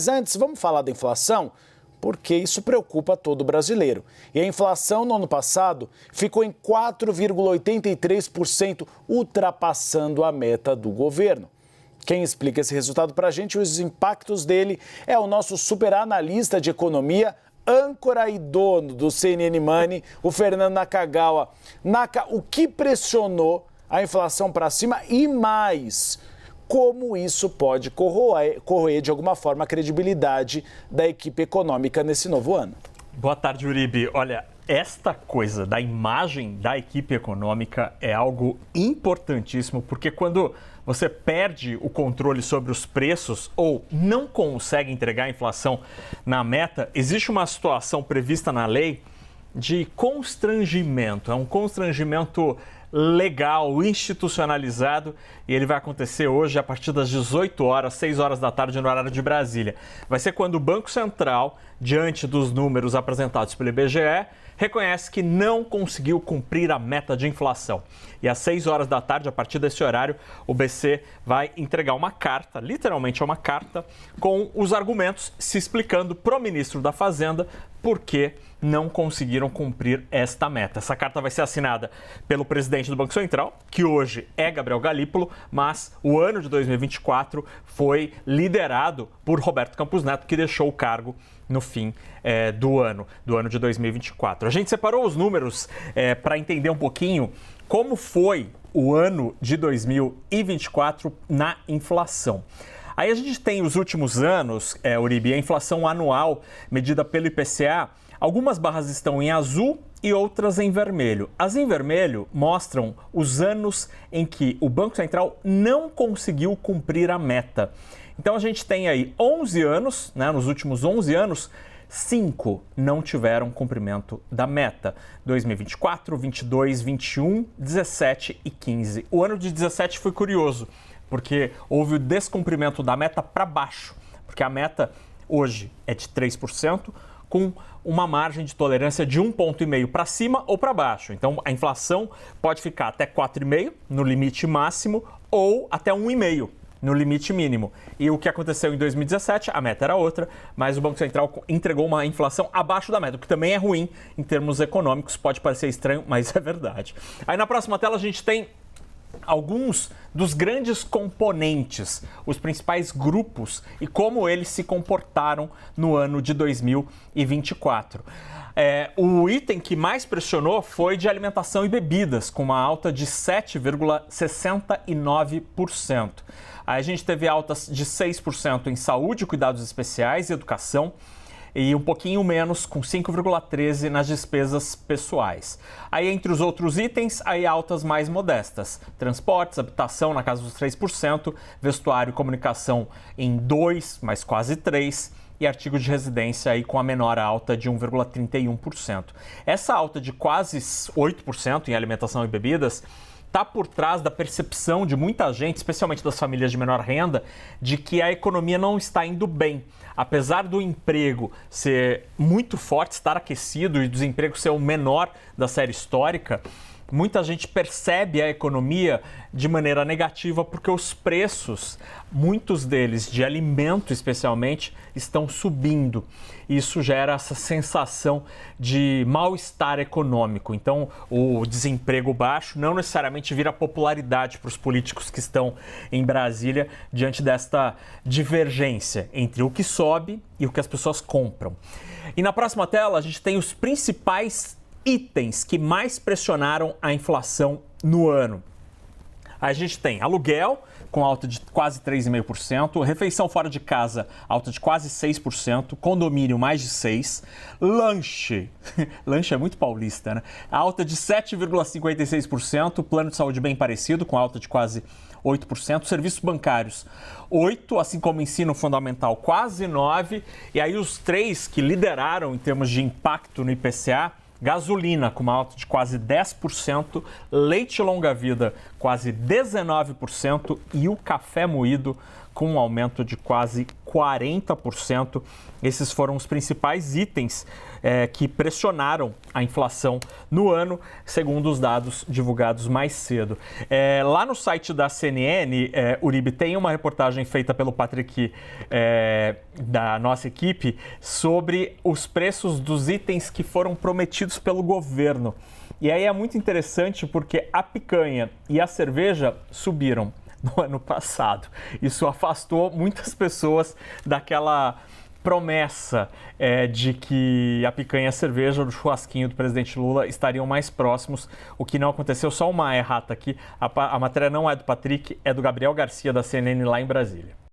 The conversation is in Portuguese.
Mas antes, vamos falar da inflação, porque isso preocupa todo brasileiro. E a inflação no ano passado ficou em 4,83%, ultrapassando a meta do governo. Quem explica esse resultado para a gente e os impactos dele é o nosso super analista de economia, âncora e dono do CNN Money, o Fernando Nakagawa. Naka, o que pressionou a inflação para cima e mais? Como isso pode corroer de alguma forma a credibilidade da equipe econômica nesse novo ano? Boa tarde, Uribe. Olha, esta coisa da imagem da equipe econômica é algo importantíssimo, porque quando você perde o controle sobre os preços ou não consegue entregar a inflação na meta, existe uma situação prevista na lei de constrangimento. É um constrangimento legal, institucionalizado, e ele vai acontecer hoje a partir das 18 horas, 6 horas da tarde no horário de Brasília. Vai ser quando o Banco Central, diante dos números apresentados pelo IBGE, reconhece que não conseguiu cumprir a meta de inflação. E às 6 horas da tarde, a partir desse horário, o BC vai entregar uma carta, literalmente é uma carta, com os argumentos se explicando para o ministro da Fazenda por que não conseguiram cumprir esta meta. Essa carta vai ser assinada pelo presidente do Banco Central, que hoje é Gabriel Galípolo, mas o ano de 2024 foi liderado por Roberto Campos Neto, que deixou o cargo no fim do ano de 2024. A gente separou os números para entender um pouquinho como foi o ano de 2024 na inflação. Aí a gente tem os últimos anos, Uribe, a inflação anual medida pelo IPCA. Algumas barras estão em azul e outras em vermelho. As em vermelho mostram os anos em que o Banco Central não conseguiu cumprir a meta. Então a gente tem aí 11 anos, né, nos últimos 11 anos, 5 não tiveram cumprimento da meta. 2024, 22, 21, 17 e 15. O ano de 17 foi curioso, porque houve o descumprimento da meta para baixo, porque a meta hoje é de 3%, com uma margem de tolerância de 1,5 ponto para cima ou para baixo. Então, a inflação pode ficar até 4,5% no limite máximo ou até 1,5% no limite mínimo. E o que aconteceu em 2017, a meta era outra, mas o Banco Central entregou uma inflação abaixo da meta, o que também é ruim em termos econômicos, pode parecer estranho, mas é verdade. Aí na próxima tela a gente tem alguns dos grandes componentes, os principais grupos e como eles se comportaram no ano de 2024. O item que mais pressionou foi de alimentação e bebidas, com uma alta de 7,69%. Aí a gente teve altas de 6% em saúde, cuidados especiais e educação, e um pouquinho menos, com 5,13% nas despesas pessoais. Aí, entre os outros itens, aí altas mais modestas. Transportes, habitação na casa dos 3%, vestuário e comunicação em 2%, mas quase 3%, e artigos de residência aí com a menor alta de 1,31%. Essa alta de quase 8% em alimentação e bebidas está por trás da percepção de muita gente, especialmente das famílias de menor renda, de que a economia não está indo bem. Apesar do emprego ser muito forte, estar aquecido e o desemprego ser o menor da série histórica, muita gente percebe a economia de maneira negativa porque os preços, muitos deles de alimento especialmente, estão subindo. Isso gera essa sensação de mal-estar econômico. Então, o desemprego baixo não necessariamente vira popularidade para os políticos que estão em Brasília diante desta divergência entre o que sobe e o que as pessoas compram. E na próxima tela, a gente tem os principais itens que mais pressionaram a inflação no ano. A gente tem aluguel, com alta de quase 3,5%, refeição fora de casa, alta de quase 6%, condomínio mais de 6%, lanche, lanche é muito paulista, né? Alta de 7,56%, plano de saúde bem parecido, com alta de quase 8%, serviços bancários 8%, assim como ensino fundamental quase 9%, e aí os três que lideraram em termos de impacto no IPCA, gasolina com uma alta de quase 10%, leite longa-vida quase 19% e o café moído com um aumento de quase 40%. Esses foram os principais itens que pressionaram a inflação no ano, segundo os dados divulgados mais cedo. Lá no site da CNN, Uribe, tem uma reportagem feita pelo Patrick, da nossa equipe, sobre os preços dos itens que foram prometidos pelo governo. E aí é muito interessante porque a picanha e a cerveja subiram no ano passado. Isso afastou muitas pessoas daquela promessa de que a picanha e a cerveja do churrasquinho do presidente Lula estariam mais próximos, o que não aconteceu. Só uma errata aqui, a matéria não é do Patrick, é do Gabriel Garcia, da CNN, lá em Brasília.